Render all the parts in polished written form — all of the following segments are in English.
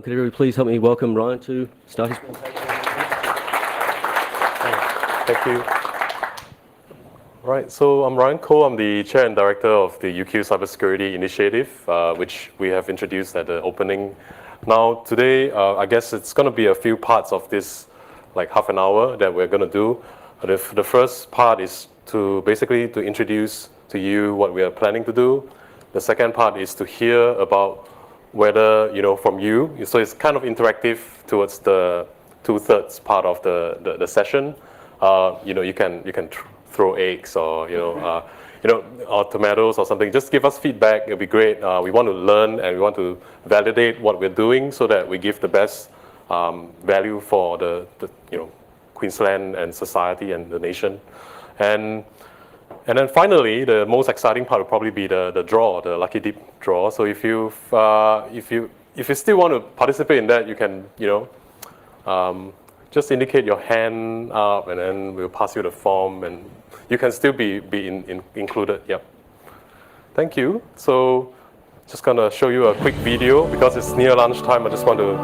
Could everybody please help me welcome Ryan to start his presentation? Thank you. Right, so I'm Ryan Koh. I'm the Chair and Director of the UQ Cybersecurity Initiative, which we have introduced at the opening. Now, today, I guess it's going to be a few parts of this, like half an hour that we're going to do. The first part is to basically to introduce to you what we are planning to do. The second part is to hear about whether, from you. So it's kind of interactive towards the 2/3 part of the session. You can throw eggs or, or tomatoes or something. Just give us feedback. It'll be great. We want to learn and we want to validate what we're doing so that we give the best value for the Queensland and society and the nation. And then finally, the most exciting part will probably be the draw, the lucky dip draw. So if you still want to participate in that, you can just indicate your hand up, and then we'll pass you the form, and you can still be included. Yep. Thank you. So just gonna show you a quick video because it's near lunchtime. I just want to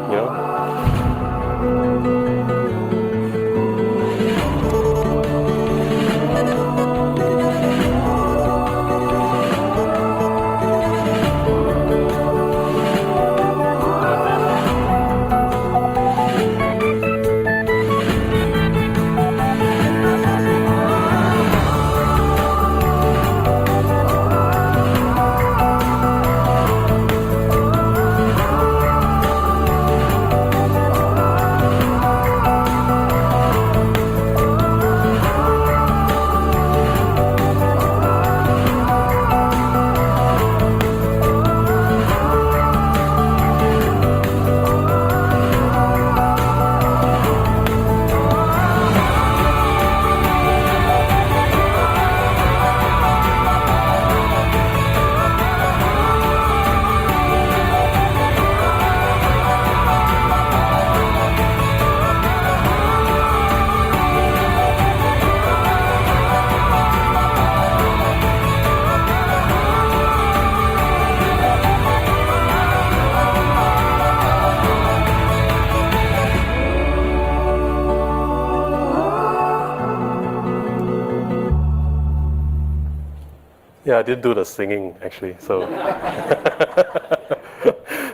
Yeah, I did do the singing actually. So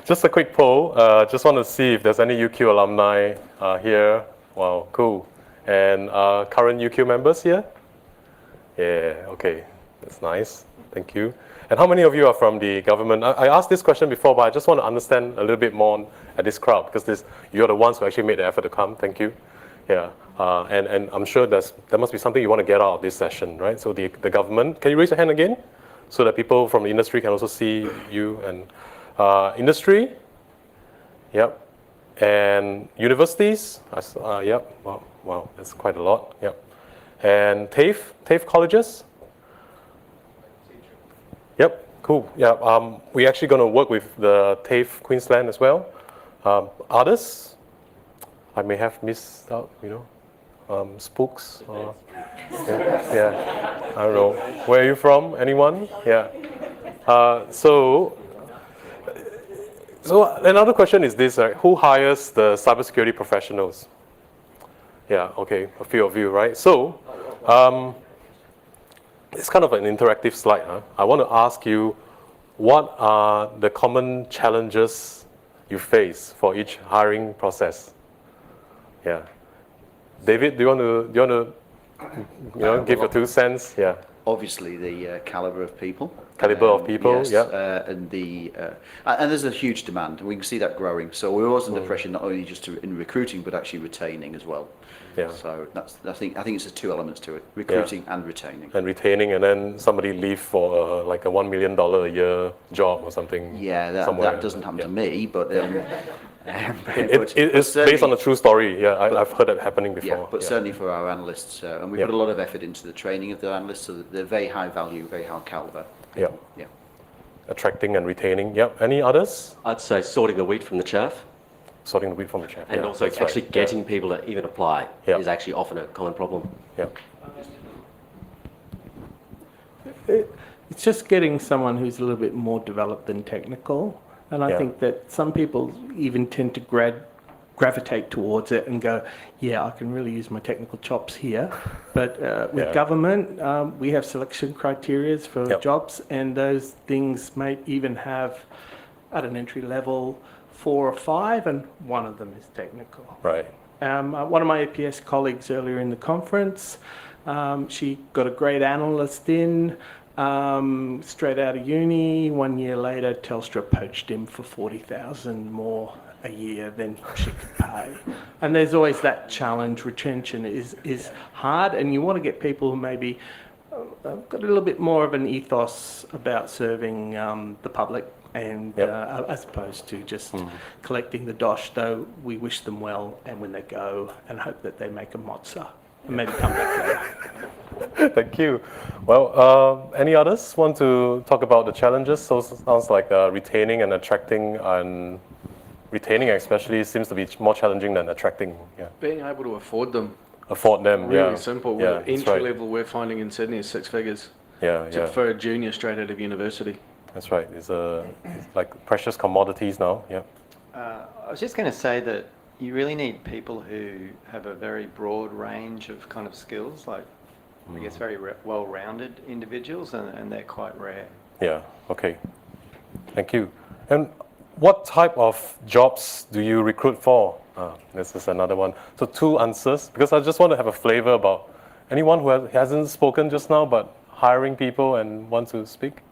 just a quick poll. Just want to see if there's any UQ alumni here. Wow, cool. And current UQ members here? Yeah, okay, that's nice. Thank you. And how many of you are from the government? I asked this question before, but I just want to understand a little bit more at this crowd because you're the ones who actually made the effort to come. Thank you. Yeah, and I'm sure there must be something you want to get out of this session, right? So the government, can you raise your hand again? So that people from the industry can also see you. And industry, yep. And universities, yep, wow, that's quite a lot, yep. And TAFE colleges? Yep, cool, yeah. We're actually going to work with the TAFE Queensland as well. Others? I may have missed out, spooks. Yeah, I don't know. Where are you from? Anyone? Yeah. So another question is this: who hires the cybersecurity professionals? Yeah. Okay, a few of you, right? So it's kind of an interactive slide. I want to ask you, what are the common challenges you face for each hiring process? Yeah, David, do you want to give your 2 cents? Yeah. Obviously, the caliber of people. Yes, yeah. And there's a huge demand. We can see that growing. So we're always under pressure, not only just in recruiting, but actually retaining as well. Yeah. So I think it's the 2 elements to it: recruiting and retaining. And retaining, and then somebody leave for like a $1 million a year job or something. Yeah, that doesn't happen to me, but. It's based on a true story. Yeah, I've heard that happening before. Yeah, but certainly for our analysts, and we put a lot of effort into the training of the analysts, so that they're very high value, very high caliber. Yeah. Yeah. Attracting and retaining. Yep. Any others? I'd say sorting the wheat from the chaff. Sorting the wheat from the chaff. And also actually getting people to even apply is actually often a common problem. Yeah. It's just getting someone who's a little bit more developed than technical. And I think that some people even tend to gravitate towards it and go, yeah, I can really use my technical chops here. But with government, we have selection criteria for jobs, and those things may even have, at an entry level, 4 or 5, and one of them is technical. Right. One of my APS colleagues earlier in the conference, she got a grade analyst in, straight out of uni. 1 year later, Telstra poached him for 40,000 more a year than she could pay. And there's always that challenge. Retention is hard, and you want to get people who maybe got a little bit more of an ethos about serving the public, and as opposed to just collecting the dosh, though we wish them well and when they go, and hope that they make a mozza and maybe come back later. Thank you. Well, any others want to talk about the challenges? So it sounds like retaining and attracting, and retaining especially seems to be more challenging than attracting. Yeah. Being able to afford them. Afford them, Really simple. Yeah, Entry level we're finding in Sydney is 6 figures. For a junior straight out of university. That's right. It's like precious commodities now. Yeah. I was just going to say that you really need people who have a very broad range of kind of skills, like I guess very well-rounded individuals, and they're quite rare. Yeah. Okay. Thank you. And what type of jobs do you recruit for? This is another one. So 2 answers, because I just want to have a flavor about anyone who hasn't spoken just now, but hiring people and want to speak.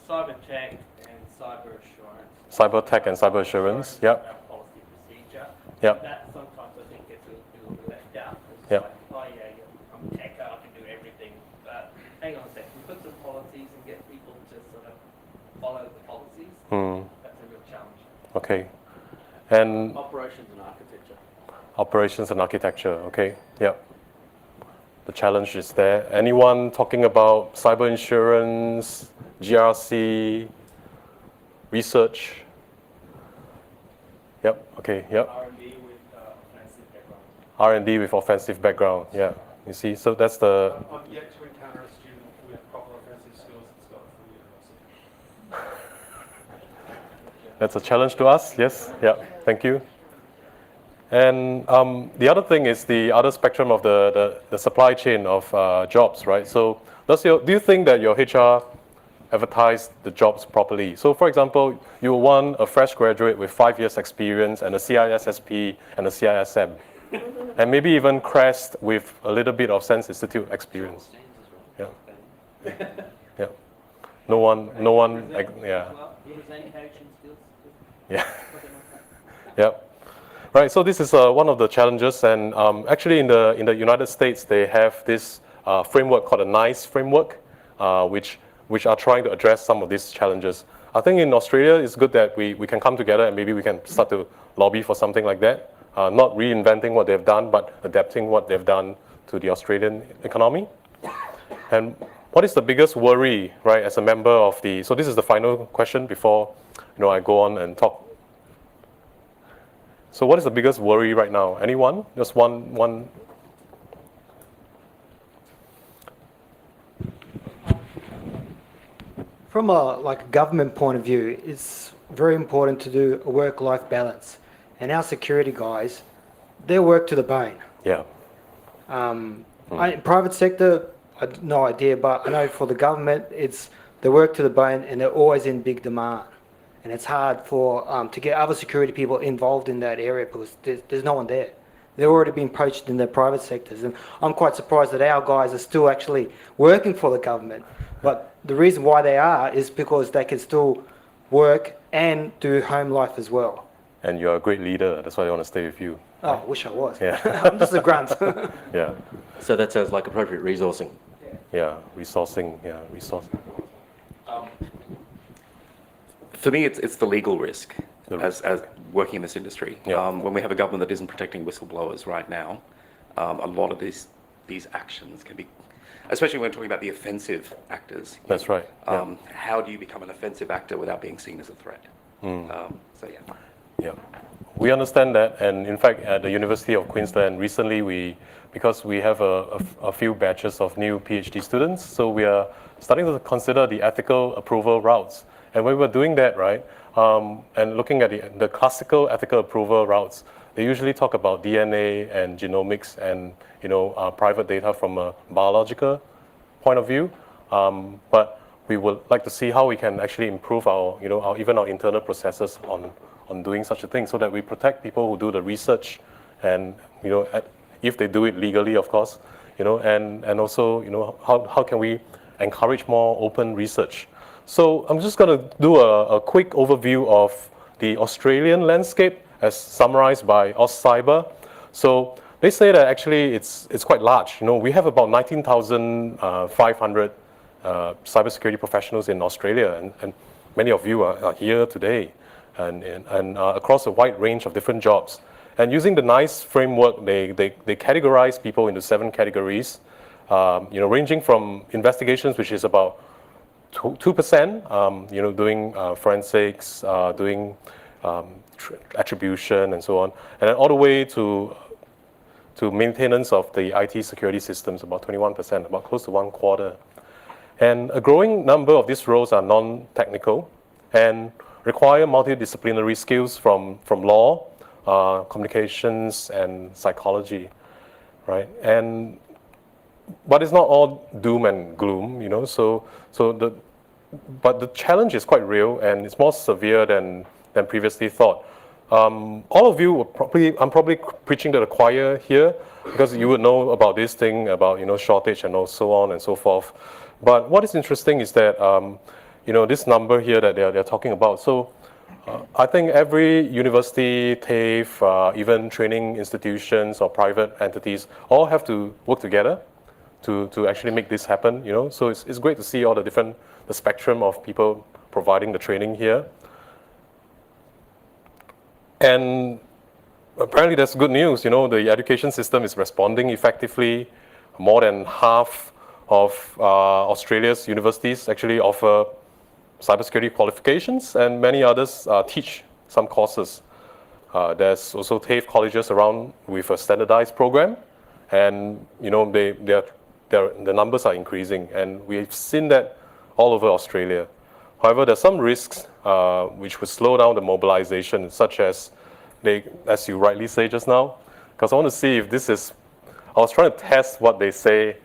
Cyber tech and cyber assurance. Cyber tech and cyber assurance. Yep. Policy procedure. Yep. That sometimes I think gets a little bit left out. It's Yep. like, oh yeah, I'm a tech, I can do everything. But hang on a second, put some policies and get people to sort of follow the policies. That's a real challenge. Okay. And Operations and architecture. operations and architecture. Okay. Yep. The challenge is there. Anyone talking about cyber insurance, GRC, research? Yep. Okay. Yep. R&D with offensive background. R&D with offensive background. Yeah. You see. So that's the. I've yet to encounter a student with proper offensive skills that's got from the university. That's a challenge to us. Yes. Yeah. Thank you. And the other thing is the other spectrum of the supply chain of jobs, right? So do you think that your HR advertised the jobs properly? So for example, you want a fresh graduate with 5 years experience and a CISSP and a CISM, and maybe even Crest with a little bit of Sense Institute experience. Yeah. Yeah. No one, yeah. Yeah. Yeah. Right. So this is one of the challenges, and actually in the United States they have this framework called a NICE framework, which are trying to address some of these challenges. I think in Australia it's good that we can come together and maybe we can start to lobby for something like that. Not reinventing what they've done, but adapting what they've done to the Australian economy. And what is the biggest worry, right, as a member of the? So this is the final question before I go on and talk. So what is the biggest worry right now? Anyone? Just one. From a government point of view, it's very important to do a work-life balance. And our security guys, they work to the bone. Yeah. Private sector, I have no idea, but I know for the government, they work to the bone and they're always in big demand. And it's hard to get other security people involved in that area because there's no one there. They've already been poached in the private sectors. And I'm quite surprised that our guys are still actually working for the government. But the reason why they are is because they can still work and do home life as well. And you're a great leader. That's why I want to stay with you. Oh, I wish I was. Yeah. I'm just a grunt. Yeah. So that sounds like appropriate resourcing. Yeah. Resourcing. Yeah. Resourcing. For me, it's the legal risk as working in this industry. Yeah. When we have a government that isn't protecting whistleblowers right now, a lot of these actions can be, especially when we're talking about the offensive actors. That's right. Yeah. How do you become an offensive actor without being seen as a threat? So yeah. Yeah, we understand that, and in fact, at the University of Queensland recently, because we have a few batches of new PhD students, so we are starting to consider the ethical approval routes. And when we're doing that, right, and looking at the classical ethical approval routes, they usually talk about DNA and genomics and private data from a biological point of view. But we would like to see how we can actually improve our even our internal processes on doing such a thing, so that we protect people who do the research, and if they do it legally, of course, and also how can we encourage more open research. So I'm just going to do a quick overview of the Australian landscape as summarized by AusCyber. So they say that actually it's quite large. We have about 19,500 cybersecurity professionals in Australia, and many of you are here today, and across a wide range of different jobs. And using the NICE framework, they categorize people into 7 categories, ranging from investigations, which is about 2%, doing forensics, doing attribution, and so on, and then all the way to maintenance of the IT security systems, about 21%, about close to 1/4. And a growing number of these roles are non-technical and require multidisciplinary skills from law, communications, and psychology, right? But it's not all doom and gloom, but the challenge is quite real, and it's more severe than previously thought. All of you I'm probably preaching to the choir here, because you would know about this thing, about shortage and so on and so forth. But what is interesting is that this number here that they're talking about. So I think every university, TAFE, even training institutions or private entities all have to work together to actually make this happen. So it's great to see all the spectrum of people providing the training here. And apparently that's good news. The education system is responding effectively. More than half of Australia's universities actually offer cybersecurity qualifications, and many others teach some courses. There's also TAFE colleges around with a standardized program, and the numbers are increasing, and we've seen that all over Australia. However, there's some risks which would slow down the mobilization, such as you rightly say just now, because I want to see if I was trying to test what they say,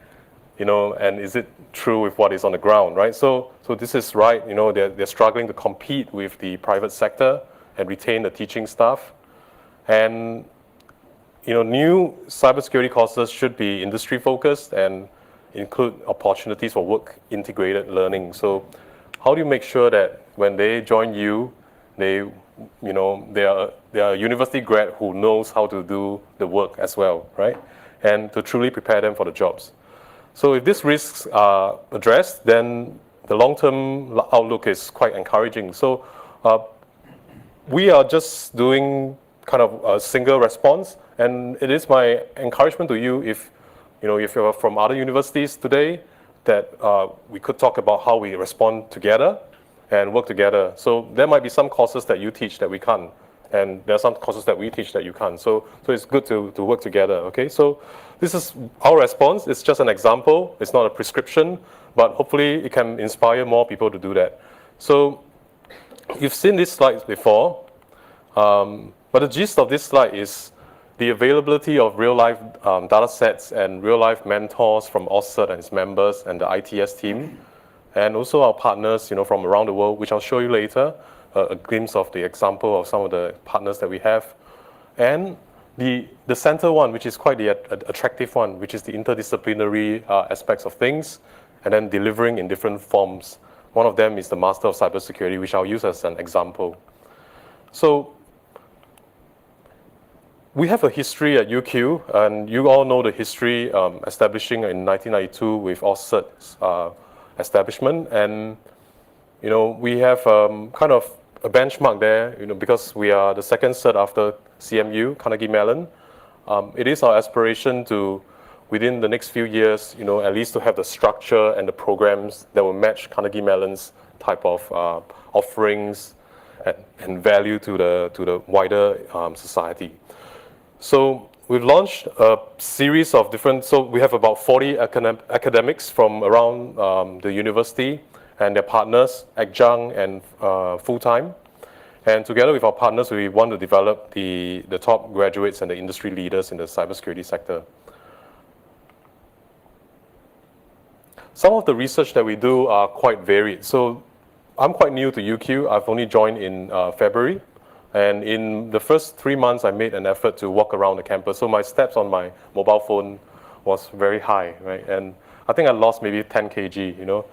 and is it true with what is on the ground, right? So this is right. They're struggling to compete with the private sector and retain the teaching staff. And new cybersecurity courses should be industry focused and include opportunities for work integrated learning. So how do you make sure that when they join you, they are a university grad who knows how to do the work as well, right? And to truly prepare them for the jobs. So if these risks are addressed, then the long-term outlook is quite encouraging. So we are just doing kind of a single response, and it is my encouragement to you, if you're from other universities today, that we could talk about how we respond together and work together. So there might be some courses that you teach that we can't, and there are some courses that we teach that you can't. So it's good to work together, okay? So this is our response. It's just an example. It's not a prescription, but hopefully it can inspire more people to do that. So you've seen these slides before, but the gist of this slide is the availability of real-life data sets and real-life mentors from AusCERT and its members and the ITS team, and also our partners, from around the world, which I'll show you later, a glimpse of the example of some of the partners that we have. And the center one, which is quite the attractive one, which is the interdisciplinary aspects of things, and then delivering in different forms. One of them is the Master of Cybersecurity, which I'll use as an example. So we have a history at UQ, and you all know the history establishing in 1992 with AusCERT's establishment. And we have kind of a benchmark there, because we are the second cert after CMU, Carnegie Mellon. It is our aspiration to, within the next few years, at least to have the structure and the programs that will match Carnegie Mellon's type of offerings and value to the wider society. So we've launched a series of different, so we have about 40 academics from around the university, and their partners, adjunct and full-time. And together with our partners, we want to develop the top graduates and the industry leaders in the cybersecurity sector. Some of the research that we do are quite varied. So I'm quite new to UQ. I've only joined in February. And in the first 3 months, I made an effort to walk around the campus. So my steps on my mobile phone was very high, right? And I think I lost maybe 10 kg, you know.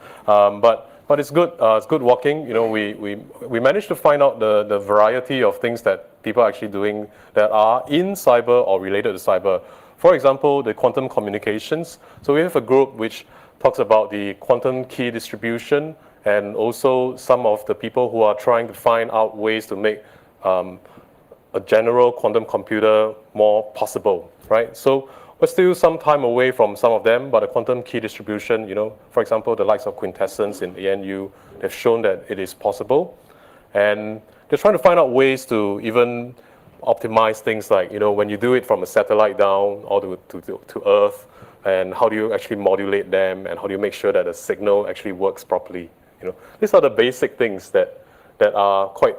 But it's good. It's good walking. You know, we managed to find out the variety of things that people are actually doing that are in cyber or related to cyber. For example, the quantum communications. So we have a group which talks about the quantum key distribution, and also some of the people who are trying to find out ways to make a general quantum computer more possible, right? So we're still some time away from some of them, but the quantum key distribution, you know, for example, the likes of quintessence in ANU, they've shown that it is possible. And they're trying to find out ways to even optimize things like, you know, when you do it from a satellite down all to Earth, and how do you actually modulate them, and how do you make sure that the signal actually works properly? You know, these are the basic things that are quite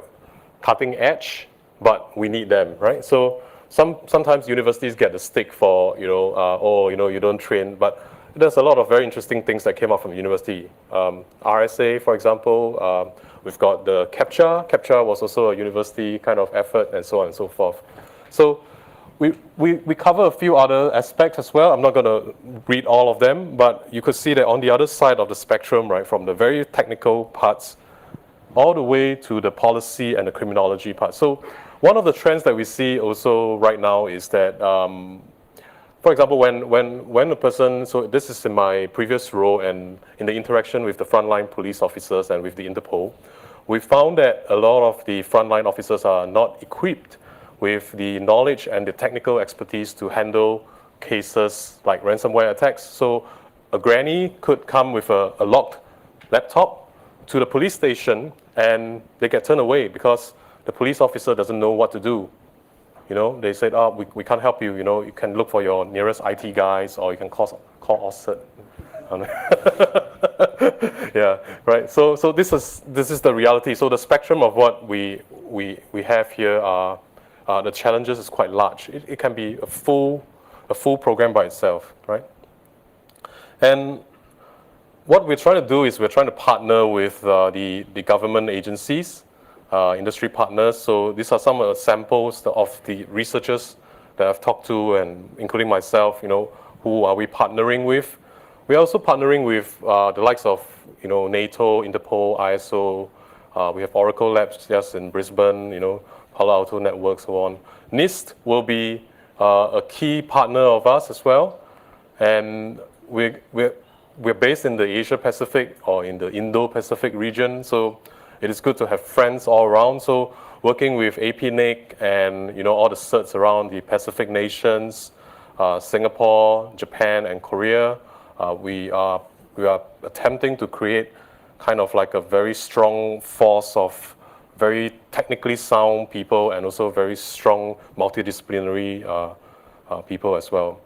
cutting edge, but we need them, right? So sometimes universities get the stick for, you know, oh, you know, you don't train, but there's a lot of very interesting things that came out from university. RSA, for example, we've got the CAPTCHA. CAPTCHA was also a university kind of effort, and so on and so forth. So we cover a few other aspects as well. I'm not going to read all of them, but you could see that on the other side of the spectrum, right, from the very technical parts all the way to the policy and the criminology part. So one of the trends that we see also right now is that, for example, when a person, so this is in my previous role and in the interaction with the frontline police officers and with the Interpol, we found that a lot of the frontline officers are not equipped with the knowledge and the technical expertise to handle cases like ransomware attacks. So a granny could come with a locked laptop to the police station and they get turned away because the police officer doesn't know what to do. You know, they said, oh, we can't help you. You know, you can look for your nearest IT guys, or you can call AusCERT. Yeah, right. So this is the reality. So the spectrum of what we have here are the challenges is quite large. It can be a full program by itself, right? And what we're trying to do is we're trying to partner with the government agencies, industry partners. So these are some of the samples of the researchers that I've talked to, and including myself, you know, who are we partnering with? We're also partnering with the likes of, you know, NATO, Interpol, ISO. We have Oracle Labs just in Brisbane, you know, Palo Alto Network, so on. NIST will be a key partner of us as well. And we're based in the Asia Pacific or in the Indo-Pacific region, so it is good to have friends all around. So working with APNIC and, you know, all the certs around the Pacific nations, Singapore, Japan, and Korea, we are attempting to create kind of like a very strong force of very technically sound people and also very strong multidisciplinary people as well.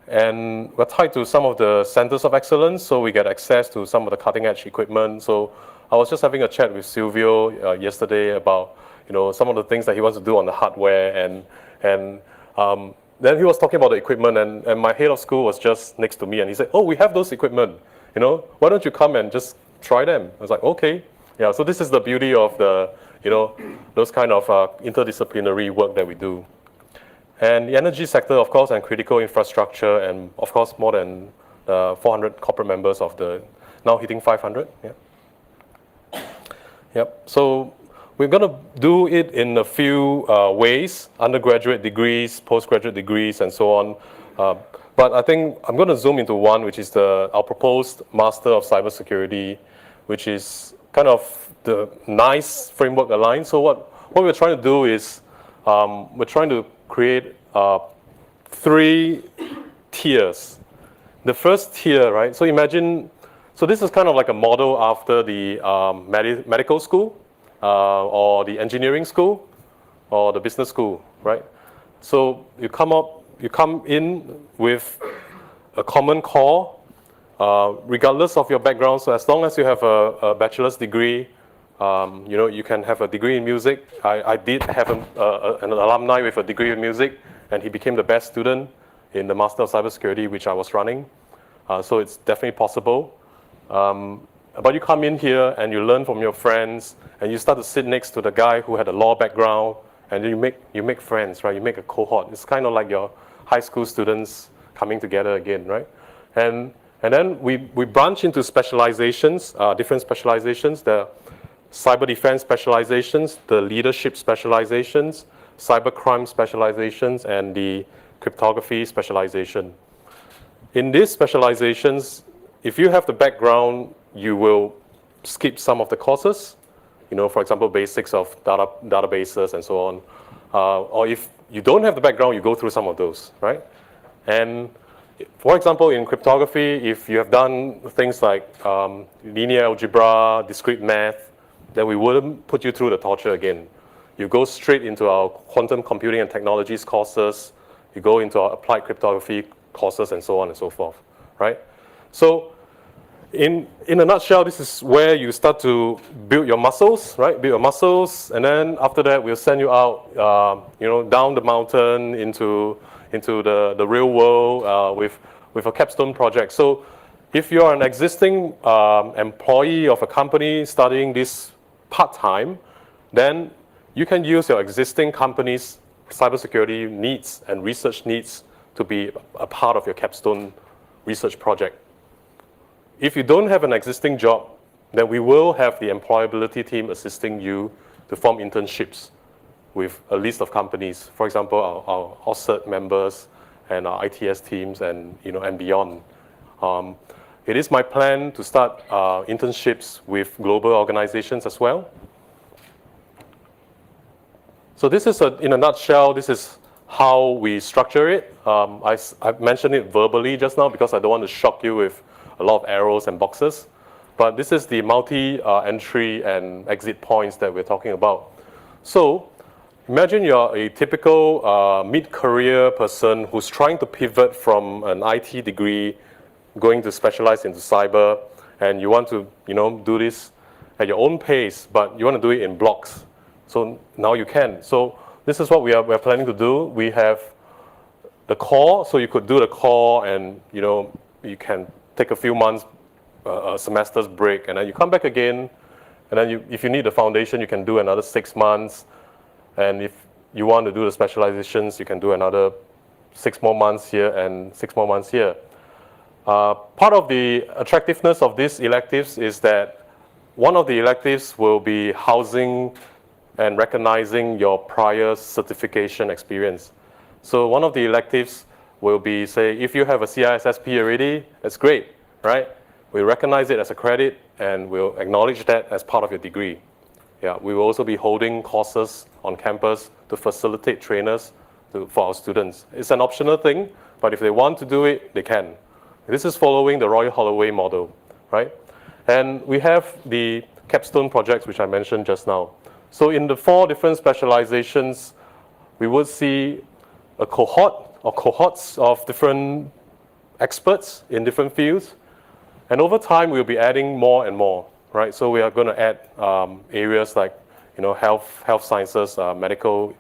And we're tied to some of the centers of excellence, so we get access to some of the cutting edge equipment. So I was just having a chat with Silvio yesterday about, you know, some of the things that he wants to do on the hardware, and then he was talking about the equipment, and my head of school was just next to me, and he said, oh, we have those equipment, you know, why don't you come and just try them? I was like, okay. Yeah, so this is the beauty of the, you know, those kind of interdisciplinary work that we do. And the energy sector, of course, and critical infrastructure, and of course, more than 400 corporate members of the, now hitting 500, yeah. Yep, so we're gonna do it in a few ways, undergraduate degrees, postgraduate degrees, and so on. But I think I'm gonna zoom into one, which is our proposed Master of Cybersecurity, which is kind of the nice framework aligned. So what we're trying to do is, we're trying to create 3 tiers. The first tier, right? So imagine, so this is kind of like a model after the medical school, or the engineering school, or the business school, right? So you come in with a common core, regardless of your background, so as long as you have a bachelor's degree, you know, you can have a degree in music. I did have an alumni with a degree in music, and he became the best student in the Master of Cybersecurity, which I was running. So it's definitely possible. But you come in here and you learn from your friends, and you start to sit next to the guy who had a law background, and you make friends, right? You make a cohort. It's kind of like your high school students coming together again, right? And then we branch into specializations, different specializations, the cyber defense specializations, the leadership specializations, cybercrime specializations, and the cryptography specialization. In these specializations, if you have the background, you will skip some of the courses, you know, for example, basics of databases and so on. Or if you don't have the background, you go through some of those, right? And for example, in cryptography, if you have done things like linear algebra, discrete math, then we wouldn't put you through the torture again. You go straight into our quantum computing and technologies courses, you go into our applied cryptography courses, and so on and so forth, right? So in a nutshell, this is where you start to build your muscles, right? Build your muscles, and then after that, we'll send you out, you know, down the mountain into the real world with a capstone project. So if you are an existing employee of a company studying this part-time, then you can use your existing company's cybersecurity needs and research needs to be a part of your capstone research project. If you don't have an existing job, then we will have the employability team assisting you to form internships with a list of companies. For example, our AusCERT members and our ITS teams, and you know, and beyond. It is my plan to start internships with global organizations as well. So this is, in a nutshell, this is how we structure it. I've mentioned it verbally just now because I don't want to shock you with a lot of arrows and boxes. But this is the multi-entry and exit points that we're talking about. So imagine you're a typical mid-career person who's trying to pivot from an IT degree, going to specialize into cyber, and you want to, you know, do this at your own pace, but you want to do it in blocks. So now you can. So this is what we're planning to do. We have the core, so you could do the core, and you know, you can take a few months, a semester's break, and then you come back again, and then if you need the foundation, you can do another 6 months, and if you want to do the specializations, you can do another 6 more months here and 6 more months here. Part of the attractiveness of these electives is that one of the electives will be housing and recognizing your prior certification experience. So one of the electives will be, say, if you have a CISSP already, that's great, right? We recognize it as a credit, and we'll acknowledge that as part of your degree. Yeah, we will also be holding courses on campus to facilitate trainers for our students. It's an optional thing, but if they want to do it, they can. This is following the Royal Holloway model, right? And we have the capstone projects, which I mentioned just now. So in the 4 different specializations, we would see a cohort or cohorts of different experts in different fields. And over time, we'll be adding more and more, right? So we are going to add areas like, you know, health sciences, medical,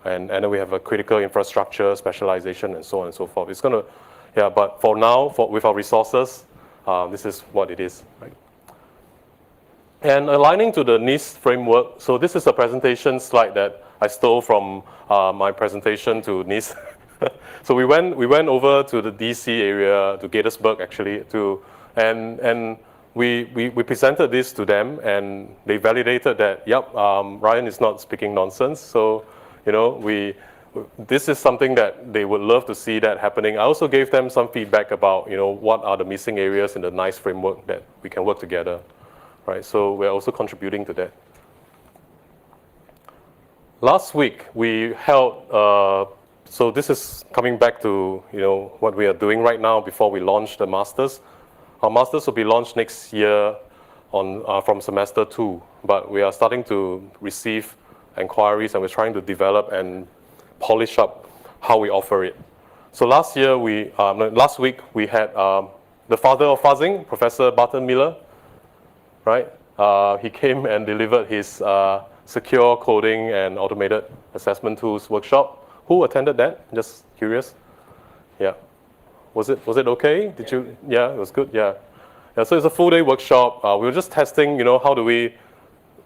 and then we have a critical infrastructure specialization, and so on and so forth. It's going to, yeah, but for now, with our resources, this is what it is, right? And aligning to the NIST framework, so this is a presentation slide that I stole from my presentation to NIST. So we went over to the DC area, to Gaithersburg actually, and we presented this to them, and they validated that, yep, Ryan is not speaking nonsense. So, you know, this is something that they would love to see that happening. I also gave them some feedback about, you know, what are the missing areas in the NICE framework that we can work together, right? So we're also contributing to that. Last week, we held, so this is coming back to, you know, what we are doing right now before we launch the Masters. Our Masters will be launched next year from semester 2, but we are starting to receive inquiries, and we're trying to develop and polish up how we offer it. So last week we had the father of fuzzing, Professor Barton Miller, right? He came and delivered his secure coding and automated assessment tools workshop. Who attended that? Just curious. Yeah. Was it okay? Did you? Yeah, it was good. Yeah. Yeah. So it's a full day workshop. We were just testing, how do we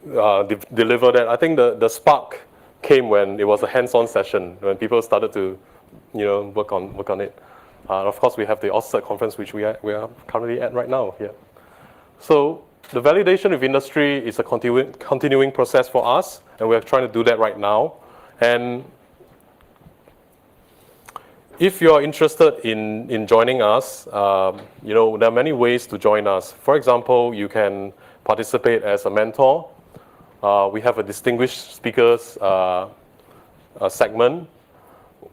deliver that. I think the spark came when it was a hands-on session, when people started to, work on it. Of course, we have the AusCERT conference, which we are currently at right now. Yeah. So the validation with industry is a continuing process for us, and we're trying to do that right now. And if you're interested in joining us, there are many ways to join us. For example, you can participate as a mentor. We have a distinguished speakers segment.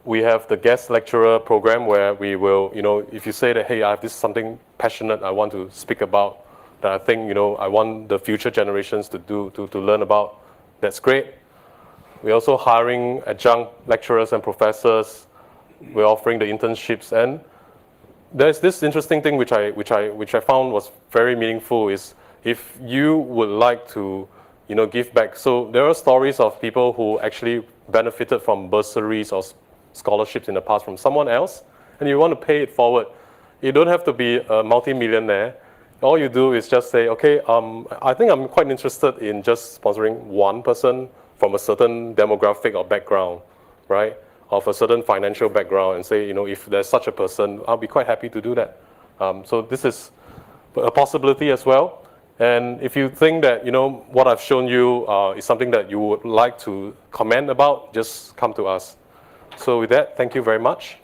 We have the guest lecturer program where we will, if you say that, hey, I have this something passionate I want to speak about, that I think, I want the future generations to learn about, that's great. We're also hiring adjunct lecturers and professors. We're offering the internships, and there's this interesting thing which I found was very meaningful is if you would like to, give back. So there are stories of people who actually benefited from bursaries or scholarships in the past from someone else, and you want to pay it forward. You don't have to be a multi-millionaire. All you do is just say, okay, I think I'm quite interested in just sponsoring one person from a certain demographic or background, right? Of a certain financial background, and say, if there's such a person, I'll be quite happy to do that. So this is a possibility as well. And if you think that, what I've shown you is something that you would like to comment about, just come to us. So with that, thank you very much.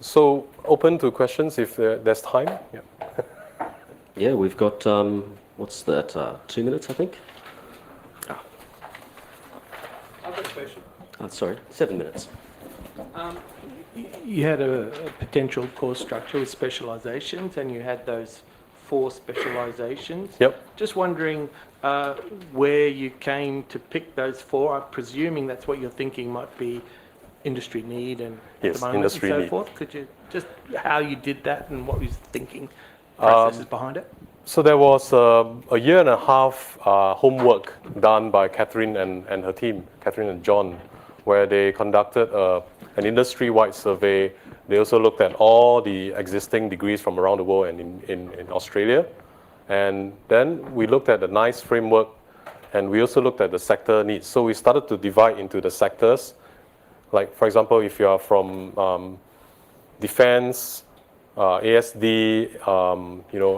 So open to questions if there's time. Yeah. Yeah, we've got, what's that, 2 minutes, I think? I've got a question. Sorry, 7 minutes. You had a potential course structure with specializations, and you had those 4 specializations. Yep. Just wondering where you came to pick those 4. I'm presuming that's what you're thinking might be industry need and yes, the moment industry and so need. forth. Could you just how you did that and what was thinking processes behind it? So there was a year and a half homework done by Catherine and her team, Catherine and John, where they conducted an industry-wide survey. They also looked at all the existing degrees from around the world and in Australia. And then we looked at a nice framework, and we also looked at the sector needs. So we started to divide into the sectors. Like, for example, if you are from defense, ASD,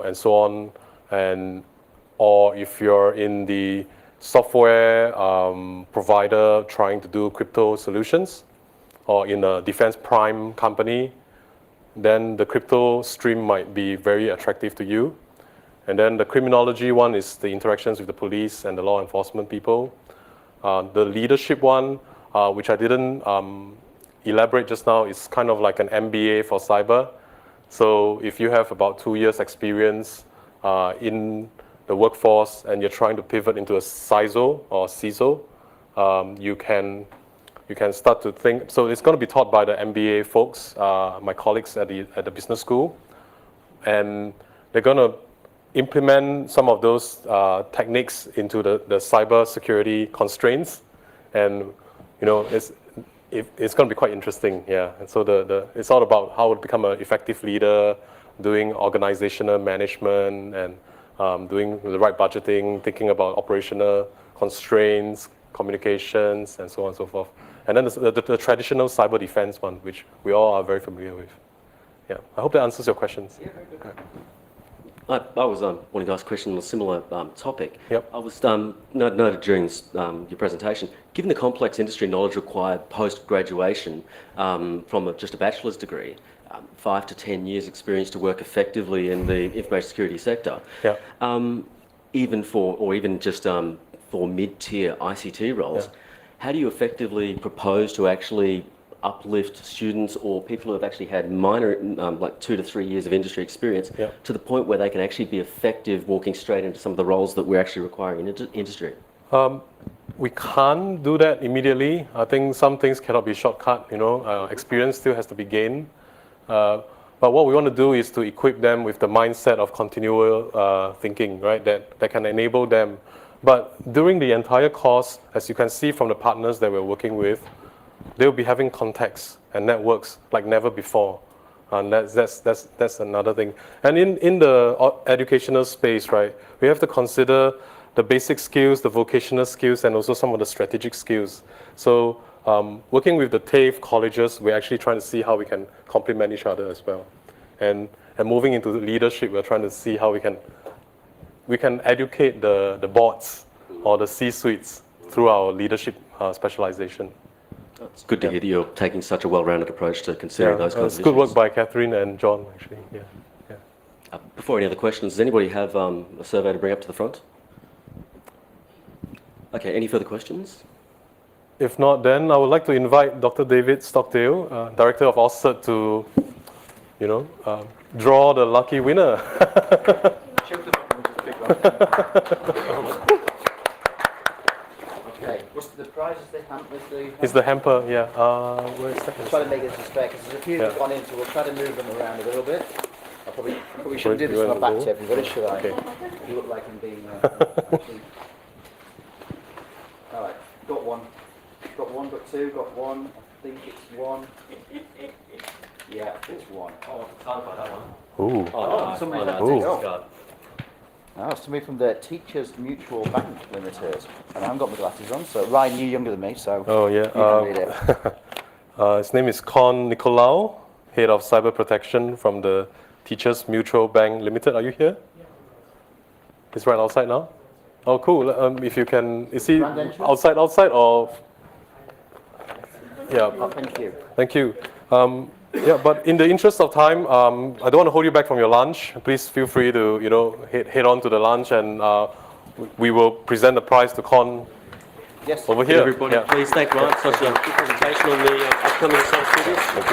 and so on, or if you're in the software provider trying to do crypto solutions, or in a defense prime company, then the crypto stream might be very attractive to you. And then the criminology one is the interactions with the police and the law enforcement people. The leadership one, which I didn't elaborate just now, is kind of like an MBA for cyber. So if you have about 2 years experience in the workforce and you're trying to pivot into a CISO or CISO, you can start to think. So it's going to be taught by the MBA folks, my colleagues at the business school, and they're going to implement some of those techniques into the cyber security constraints, and it's going to be quite interesting, yeah. And so it's all about how to become an effective leader, doing organizational management, and doing the right budgeting, thinking about operational constraints, communications, and so on and so forth. And then the traditional cyber defense one, which we all are very familiar with. Yeah, I hope that answers your questions. Yeah, very good. I was wanting to ask a question on a similar topic. Yep. I was noted during your presentation, given the complex industry knowledge required post-graduation from just a bachelor's degree, 5 to 10 years experience to work effectively in the information security sector, yeah. even just for mid-tier ICT roles, how do you effectively propose to actually uplift students or people who have actually had minor, like 2 to 3 years of industry experience, to the point where they can actually be effective walking straight into some of the roles that we're actually requiring in industry? we can't do that immediately. I think some things cannot be shortcut, experience still has to be gained. But what we want to do is to equip them with the mindset of continual thinking, right, that can enable them. But during the entire course, as you can see from the partners that we're working with, they'll be having contacts and networks like never before. And that's another thing. And in the educational space, right, we have to consider the basic skills, the vocational skills, and also some of the strategic skills. So working with the TAFE colleges, we're actually trying to see how we can complement each other as well. And moving into leadership, we're trying to see how we can educate the boards or the C-suites through our leadership specialization. It's good to hear that you're taking such a well-rounded approach to considering those kinds of issues. It's good work by Catherine and John, actually. Yeah. Before any other questions, does anybody have a survey to bring up to the front? Okay, any further questions? If not, then I would like to invite Dr. David Stockdale, Director of AusCERT, to, draw the lucky winner. Okay, what's the prize? It's the hamper, yeah. Where is that? Try to make this as fair, because there's a few that have gone in, so we'll try to move them around a little bit. I probably shouldn't do this on my back to everybody, should I? Okay. You look like I'm being actually... All right, got one, got two, got one. I think it's one. Yeah, it's one. Oh, I can't buy that one. Ooh. Oh, somebody had to go. Oh, it's somebody from the Teachers Mutual Bank Limited. And I haven't got my glasses on, so Ryan, you're younger than me, so oh, yeah. you can read it. His name is Con Nicolau, Head of Cyber Protection from the Teachers Mutual Bank Limited. Are you here? Yeah. He's right outside now? Oh, cool. If you can, is he outside or? Yeah. Thank you. Thank you. Yeah, but in the interest of time, I don't want to hold you back from your lunch. Please feel free to, head on to the lunch, and we will present the prize to Con over here. Everybody, please thank Ryan for such a good presentation on the upcoming AusCERT series.